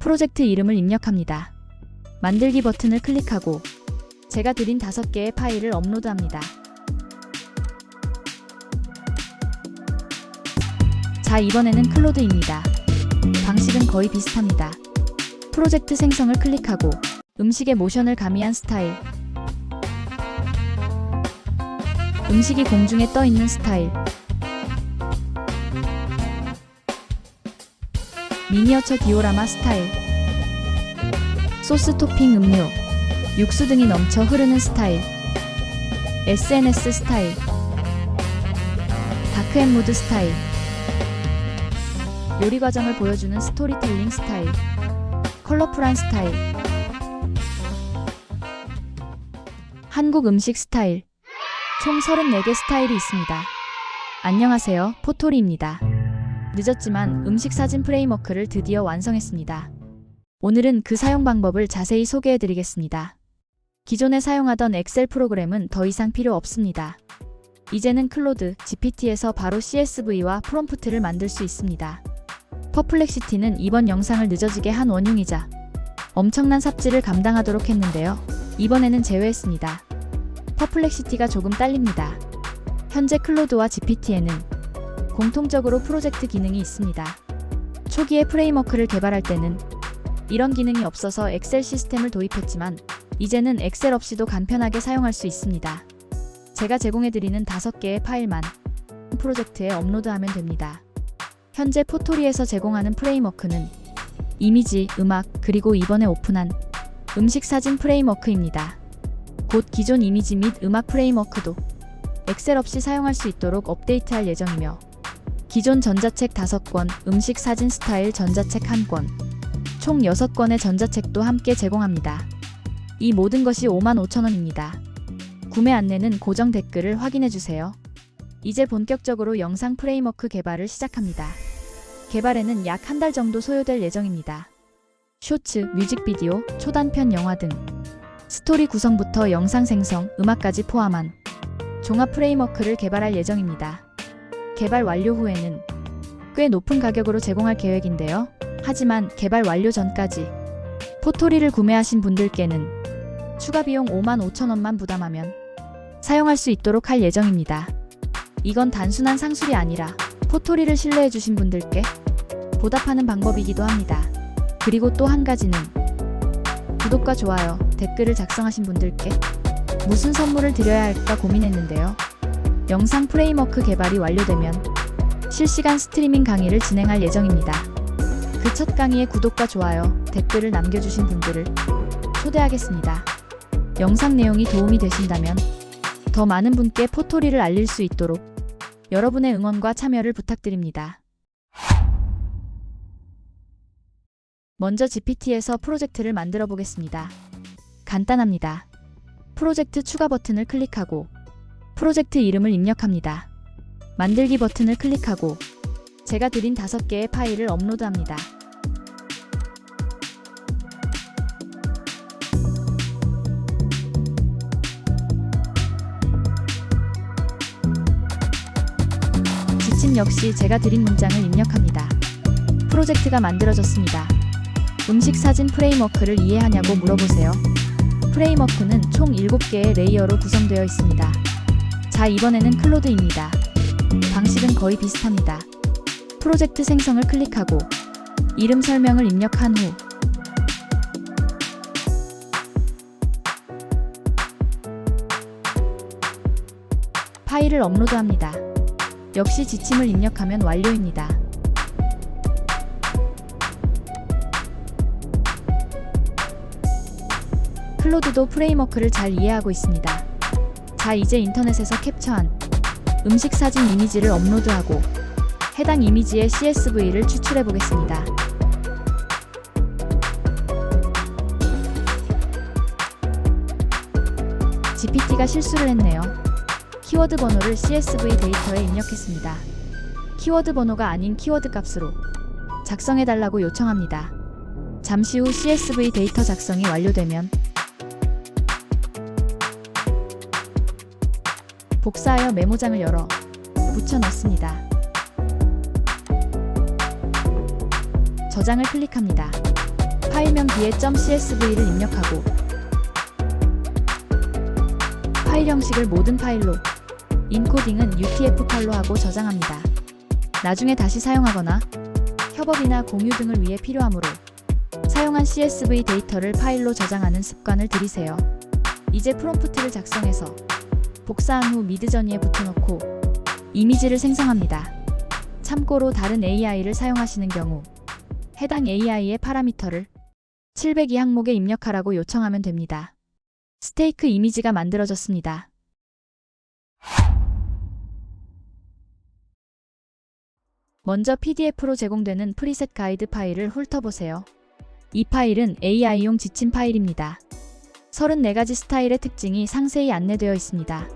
프로젝트 이름을 입력합니다. 만들기 버튼을 클릭하고 제가 드린 5개의 파일을 업로드합니다. 자, 이번에는 클로드입니다. 방식은 거의 비슷합니다. 프로젝트 생성을 클릭하고 음식의 모션을 가미한 스타일, 음식이 공중에 떠 있는 스타일, 미니어처 디오라마 스타일, 소스 토핑 음료, 육수 등이 넘쳐 흐르는 스타일, SNS 스타일, 다크앤무드 스타일, 요리 과정을 보여주는 스토리텔링 스타일, 컬러풀한 스타일, 한국 음식 스타일, 총 34개 스타일이 있습니다. 안녕하세요, 포토리입니다. 늦었지만 음식 사진 프레임워크를 드디어 완성했습니다. 오늘은 그 사용 방법을 자세히 소개해드리겠습니다. 기존에 사용하던 엑셀 프로그램은 더 이상 필요 없습니다. 이제는 클로드, GPT에서 바로 CSV와 프롬프트를 만들 수 있습니다. 퍼플렉시티는 이번 영상을 늦어지게 한 원흉이자 엄청난 삽질을 감당하도록 했는데요. 이번에는 제외했습니다. 퍼플렉시티가 조금 딸립니다. 현재 클로드와 GPT에는 공통적으로 프로젝트 기능이 있습니다. 초기에 프레임워크를 개발할 때는 이런 기능이 없어서 엑셀 시스템을 도입했지만 이제는 엑셀 없이도 간편하게 사용할 수 있습니다. 제가 제공해드리는 5개의 파일만 프로젝트에 업로드하면 됩니다. 현재 포토리에서 제공하는 프레임워크는 이미지, 음악, 그리고 이번에 오픈한 음식 사진 프레임워크입니다. 곧 기존 이미지 및 음악 프레임워크도 엑셀 없이 사용할 수 있도록 업데이트할 예정이며 기존 전자책 5권, 음식 사진 스타일 전자책 1권, 총 6권의 전자책도 함께 제공합니다. 이 모든 것이 55,000원입니다. 구매 안내는 고정 댓글을 확인해주세요. 이제 본격적으로 영상 프레임워크 개발을 시작합니다. 개발에는 약 1달 정도 소요될 예정입니다. 쇼츠, 뮤직비디오, 초단편 영화 등 스토리 구성부터 영상 생성, 음악까지 포함한 종합 프레임워크를 개발할 예정입니다. 개발 완료 후에는 꽤 높은 가격으로 제공할 계획인데요. 하지만 개발 완료 전까지 포토리를 구매하신 분들께는 추가 비용 55,000원만 부담하면 사용할 수 있도록 할 예정입니다. 이건 단순한 상술이 아니라 포토리를 신뢰해주신 분들께 보답하는 방법이기도 합니다. 그리고 또 한 가지는 구독과 좋아요, 댓글을 작성하신 분들께 무슨 선물을 드려야 할까 고민했는데요. 영상 프레임워크 개발이 완료되면 실시간 스트리밍 강의를 진행할 예정입니다. 그 첫 강의에 구독과 좋아요, 댓글을 남겨주신 분들을 초대하겠습니다. 영상 내용이 도움이 되신다면 더 많은 분께 포토리를 알릴 수 있도록 여러분의 응원과 참여를 부탁드립니다. 먼저 GPT에서 프로젝트를 만들어 보겠습니다. 간단합니다. 프로젝트 추가 버튼을 클릭하고 프로젝트 이름을 입력합니다. 만들기 버튼을 클릭하고 제가 드린 5개의 파일을 업로드합니다. 지침 역시 제가 드린 문장을 입력합니다. 프로젝트가 만들어졌습니다. 음식 사진 프레임워크를 이해하냐고 물어보세요. 프레임워크는 총 7개의 레이어로 구성되어 있습니다. 자, 이번에는 클로드입니다. 방식은 거의 비슷합니다. 프로젝트 생성을 클릭하고 이름 설명을 입력한 후 파일을 업로드합니다. 역시 지침을 입력하면 완료입니다. 클로드도 프레임워크를 잘 이해하고 있습니다. 자, 이제 인터넷에서 캡처한 음식 사진 이미지를 업로드하고 해당 이미지의 CSV를 추출해 보겠습니다. GPT가 실수를 했네요. 키워드 번호를 CSV 데이터에 입력했습니다. 키워드 번호가 아닌 키워드 값으로 작성해달라고 요청합니다. 잠시 후 CSV 데이터 작성이 완료되면 복사하여 메모장을 열어 붙여 넣습니다. 저장을 클릭합니다. 파일명 뒤에 .csv를 입력하고 파일 형식을 모든 파일로, 인코딩은 UTF-8로 하고 저장합니다. 나중에 다시 사용하거나 협업이나 공유 등을 위해 필요하므로 사용한 CSV 데이터를 파일로 저장하는 습관을 들이세요. 이제 프롬프트를 작성해서 복사한 후 미드저니에 붙여넣고 이미지를 생성합니다. 참고로 다른 AI를 사용하시는 경우 해당 AI의 파라미터를 702 항목에 입력하라고 요청하면 됩니다. 스테이크 이미지가 만들어졌습니다. 먼저 PDF로 제공되는 프리셋 가이드 파일을 훑어보세요. 이 파일은 AI용 지침 파일입니다. 34가지 스타일의 특징이 상세히 안내되어 있습니다.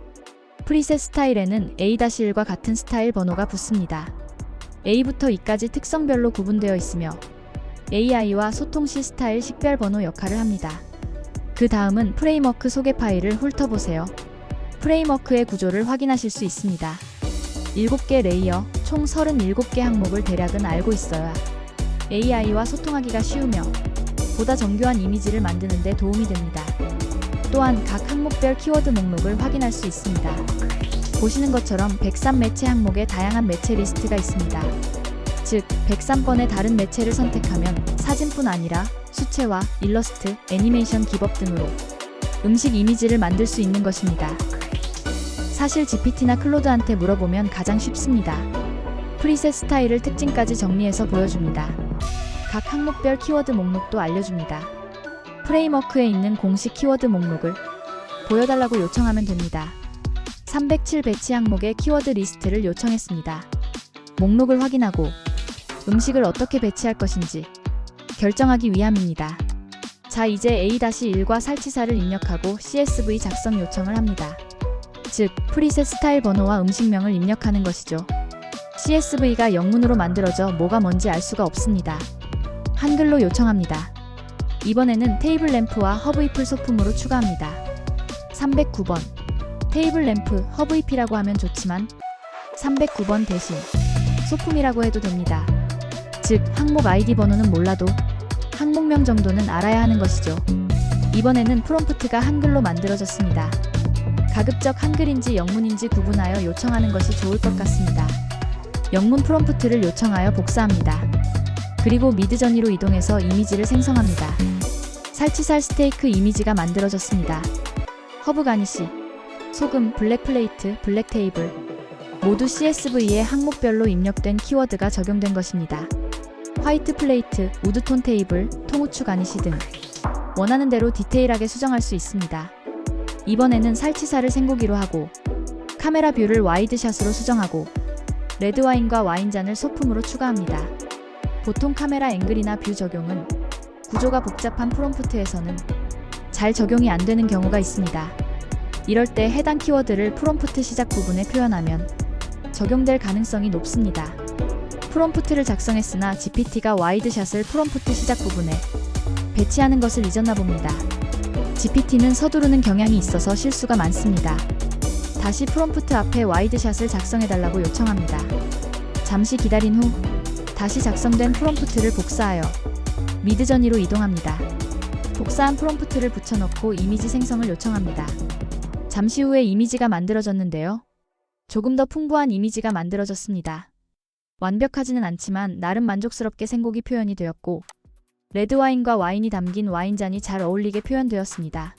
프리셋 스타일에는 A-1과 같은 스타일 번호가 붙습니다. A부터 E까지 특성별로 구분되어 있으며 AI와 소통 시 스타일 식별 번호 역할을 합니다. 그 다음은 프레임워크 소개 파일을 훑어보세요. 프레임워크의 구조를 확인하실 수 있습니다. 7개 레이어, 총 37개 항목을 대략은 알고 있어야 AI와 소통하기가 쉬우며 보다 정교한 이미지를 만드는 데 도움이 됩니다. 또한 각 항목별 키워드 목록을 확인할 수 있습니다. 보시는 것처럼 103매체 항목에 다양한 매체 리스트가 있습니다. 즉, 103번의 다른 매체를 선택하면 사진뿐 아니라 수채화, 일러스트, 애니메이션 기법 등으로 음식 이미지를 만들 수 있는 것입니다. 사실 GPT나 클로드한테 물어보면 가장 쉽습니다. 프리셋 스타일을 특징까지 정리해서 보여줍니다. 각 항목별 키워드 목록도 알려줍니다. 프레임워크에 있는 공식 키워드 목록을 보여달라고 요청하면 됩니다. 307 배치 항목의 키워드 리스트를 요청했습니다. 목록을 확인하고 음식을 어떻게 배치할 것인지 결정하기 위함입니다. 자, 이제 A-1과 살치사를 입력하고 CSV 작성 요청을 합니다. 즉, 프리셋 스타일 번호와 음식명을 입력하는 것이죠. CSV가 영문으로 만들어져 뭐가 뭔지 알 수가 없습니다. 한글로 요청합니다. 이번에는 테이블 램프와 허브 잎을 소품으로 추가합니다. 309번 테이블 램프 허브 잎이라고 하면 좋지만 309번 대신 소품이라고 해도 됩니다. 즉, 항목 아이디 번호는 몰라도 항목명 정도는 알아야 하는 것이죠. 이번에는 프롬프트가 한글로 만들어졌습니다. 가급적 한글인지 영문인지 구분하여 요청하는 것이 좋을 것 같습니다. 영문 프롬프트를 요청하여 복사합니다. 그리고 미드저니로 이동해서 이미지를 생성합니다. 살치살 스테이크 이미지가 만들어졌습니다. 허브 가니시, 소금, 블랙 플레이트, 블랙 테이블 모두 CSV에 항목별로 입력된 키워드가 적용된 것입니다. 화이트 플레이트, 우드톤 테이블, 통후추 가니시 등 원하는 대로 디테일하게 수정할 수 있습니다. 이번에는 살치살을 생고기로 하고 카메라 뷰를 와이드샷으로 수정하고 레드와인과 와인잔을 소품으로 추가합니다. 보통 카메라 앵글이나 뷰 적용은 구조가 복잡한 프롬프트에서는 잘 적용이 안 되는 경우가 있습니다. 이럴 때 해당 키워드를 프롬프트 시작 부분에 표현하면 적용될 가능성이 높습니다. 프롬프트를 작성했으나 GPT가 와이드샷을 프롬프트 시작 부분에 배치하는 것을 잊었나 봅니다. GPT는 서두르는 경향이 있어서 실수가 많습니다. 다시 프롬프트 앞에 와이드샷을 작성해달라고 요청합니다. 잠시 기다린 후 다시 작성된 프롬프트를 복사하여 미드저니로 이동합니다. 복사한 프롬프트를 붙여넣고 이미지 생성을 요청합니다. 잠시 후에 이미지가 만들어졌는데요. 조금 더 풍부한 이미지가 만들어졌습니다. 완벽하지는 않지만 나름 만족스럽게 생고기 표현이 되었고 레드와인과 와인이 담긴 와인잔이 잘 어울리게 표현되었습니다.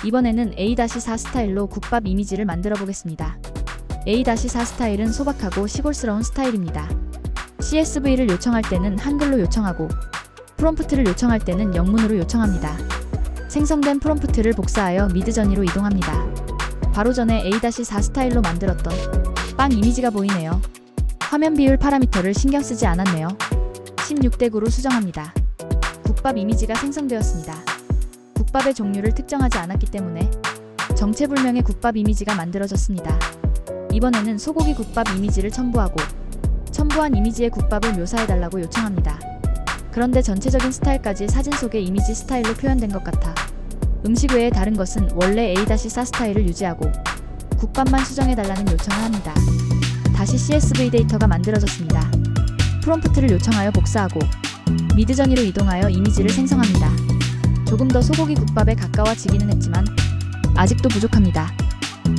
이번에는 A-4 스타일로 국밥 이미지를 만들어 보겠습니다. A-4 스타일은 소박하고 시골스러운 스타일입니다. CSV를 요청할 때는 한글로 요청하고 프롬프트를 요청할 때는 영문으로 요청합니다. 생성된 프롬프트를 복사하여 미드저니로 이동합니다. 바로 전에 A-4 스타일로 만들었던 빵 이미지가 보이네요. 화면 비율 파라미터를 신경 쓰지 않았네요. 16대 9로 수정합니다. 국밥 이미지가 생성되었습니다. 국밥의 종류를 특정하지 않았기 때문에 정체불명의 국밥 이미지가 만들어졌습니다. 이번에는 소고기 국밥 이미지를 첨부하고 첨부한 이미지의 국밥을 묘사해달라고 요청합니다. 그런데 전체적인 스타일까지 사진 속의 이미지 스타일로 표현된 것 같아 음식 외에 다른 것은 원래 A-4 스타일을 유지하고 국밥만 수정해달라는 요청을 합니다. 다시 CSV 데이터가 만들어졌습니다. 프롬프트를 요청하여 복사하고 미드저니로 이동하여 이미지를 생성합니다. 조금 더 소고기 국밥에 가까워지기는 했지만 아직도 부족합니다.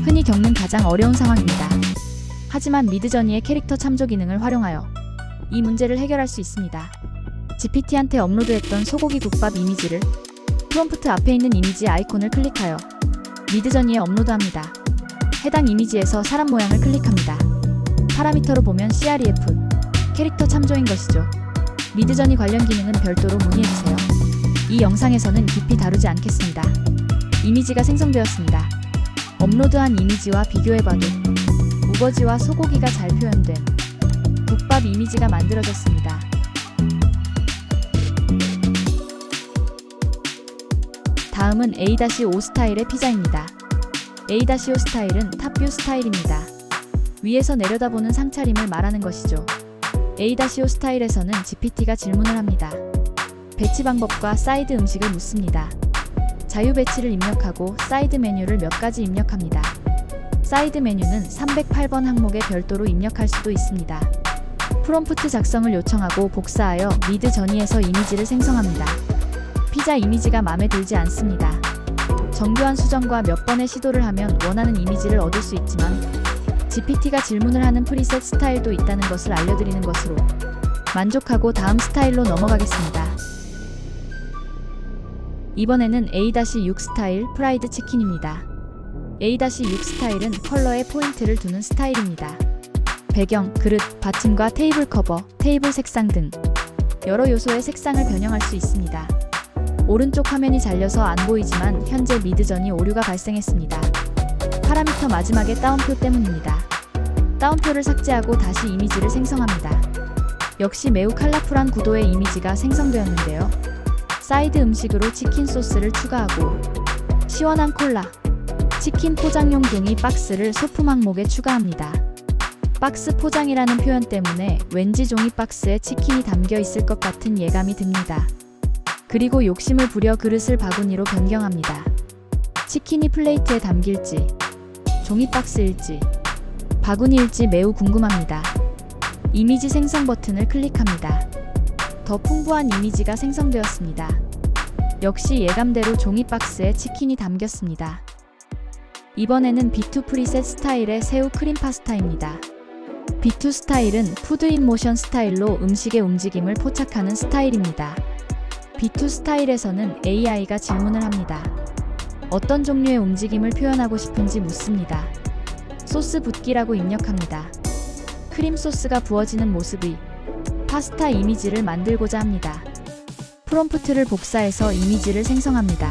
흔히 겪는 가장 어려운 상황입니다. 하지만 미드저니의 캐릭터 참조 기능을 활용하여 이 문제를 해결할 수 있습니다. GPT한테 업로드했던 소고기 국밥 이미지를 프롬프트 앞에 있는 이미지 아이콘을 클릭하여 미드저니에 업로드합니다. 해당 이미지에서 사람 모양을 클릭합니다. 파라미터로 보면 CREF, 캐릭터 참조인 것이죠. 미드저니 관련 기능은 별도로 문의해주세요. 이 영상에서는 깊이 다루지 않겠습니다. 이미지가 생성되었습니다. 업로드한 이미지와 비교해봐도 우거지와 소고기가 잘 표현된 국밥 이미지가 만들어졌습니다. 다음은 A-5 스타일의 피자입니다. A-5 스타일은 탑뷰 스타일입니다. 위에서 내려다보는 상차림을 말하는 것이죠. A-5 스타일에서는 GPT가 질문을 합니다. 배치 방법과 사이드 음식을 묻습니다. 자유 배치를 입력하고 사이드 메뉴를 몇 가지 입력합니다. 사이드 메뉴는 308번 항목에 별도로 입력할 수도 있습니다. 프롬프트 작성을 요청하고 복사하여 미드저니에서 이미지를 생성합니다. 피자 이미지가 마음에 들지 않습니다. 정교한 수정과 몇 번의 시도를 하면 원하는 이미지를 얻을 수 있지만 GPT가 질문을 하는 프리셋 스타일도 있다는 것을 알려드리는 것으로 만족하고 다음 스타일로 넘어가겠습니다. 이번에는 A-6 스타일 프라이드 치킨입니다. A-6 스타일은 컬러에 포인트를 두는 스타일입니다. 배경, 그릇, 받침과 테이블 커버, 테이블 색상 등 여러 요소의 색상을 변형할 수 있습니다. 오른쪽 화면이 잘려서 안 보이지만 현재 미드저니 오류가 발생했습니다. 파라미터 마지막에 따옴표 때문입니다. 따옴표를 삭제하고 다시 이미지를 생성합니다. 역시 매우 컬러풀한 구도의 이미지가 생성되었는데요. 사이드 음식으로 치킨 소스를 추가하고 시원한 콜라, 치킨 포장용 종이 박스를 소품 항목에 추가합니다. 박스 포장이라는 표현 때문에 왠지 종이 박스에 치킨이 담겨 있을 것 같은 예감이 듭니다. 그리고 욕심을 부려 그릇을 바구니로 변경합니다. 치킨이 플레이트에 담길지, 종이 박스일지, 바구니일지 매우 궁금합니다. 이미지 생성 버튼을 클릭합니다. 더 풍부한 이미지가 생성되었습니다. 역시 예감대로 종이 박스에 치킨이 담겼습니다. 이번에는 B2 프리셋 스타일의 새우 크림 파스타입니다. B2 스타일은 푸드 인 모션 스타일로 음식의 움직임을 포착하는 스타일입니다. B2 스타일에서는 AI가 질문을 합니다. 어떤 종류의 움직임을 표현하고 싶은지 묻습니다. 소스 붓기라고 입력합니다. 크림 소스가 부어지는 모습의 파스타 이미지를 만들고자 합니다. 프롬프트를 복사해서 이미지를 생성합니다.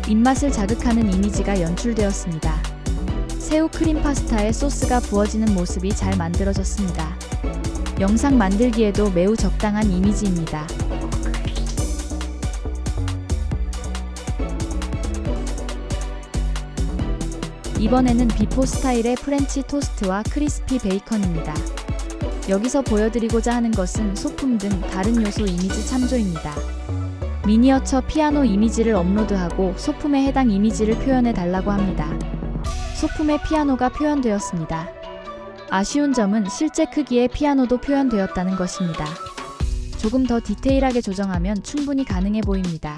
입맛을 자극하는 이미지가 연출되었습니다. 새우 크림 파스타에 소스가 부어지는 모습이 잘 만들어졌습니다. 영상 만들기에도 매우 적당한 이미지입니다. 이번에는 비포 스타일의 프렌치 토스트와 크리스피 베이컨입니다. 여기서 보여드리고자 하는 것은 소품 등 다른 요소 이미지 참조입니다. 미니어처 피아노 이미지를 업로드하고 소품에 해당 이미지를 표현해 달라고 합니다. 소품에 피아노가 표현되었습니다. 아쉬운 점은 실제 크기의 피아노도 표현되었다는 것입니다. 조금 더 디테일하게 조정하면 충분히 가능해 보입니다.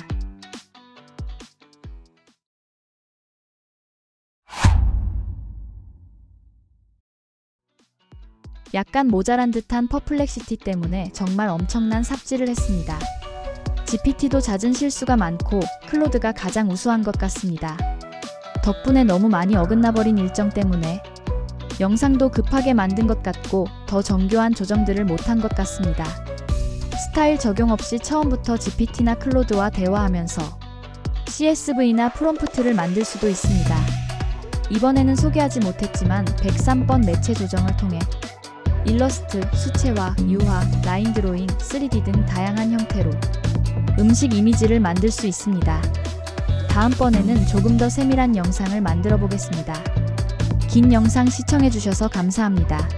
약간 모자란 듯한 퍼플렉시티 때문에 정말 엄청난 삽질을 했습니다. GPT도 잦은 실수가 많고 클로드가 가장 우수한 것 같습니다. 덕분에 너무 많이 어긋나버린 일정 때문에 영상도 급하게 만든 것 같고 더 정교한 조정들을 못한 것 같습니다. 스타일 적용 없이 처음부터 GPT나 클로드와 대화하면서 CSV나 프롬프트를 만들 수도 있습니다. 이번에는 소개하지 못했지만 103번 매체 조정을 통해 일러스트, 수채화, 유화, 라인 드로잉, 3D 등 다양한 형태로 음식 이미지를 만들 수 있습니다. 다음번에는 조금 더 세밀한 영상을 만들어 보겠습니다. 긴 영상 시청해주셔서 감사합니다.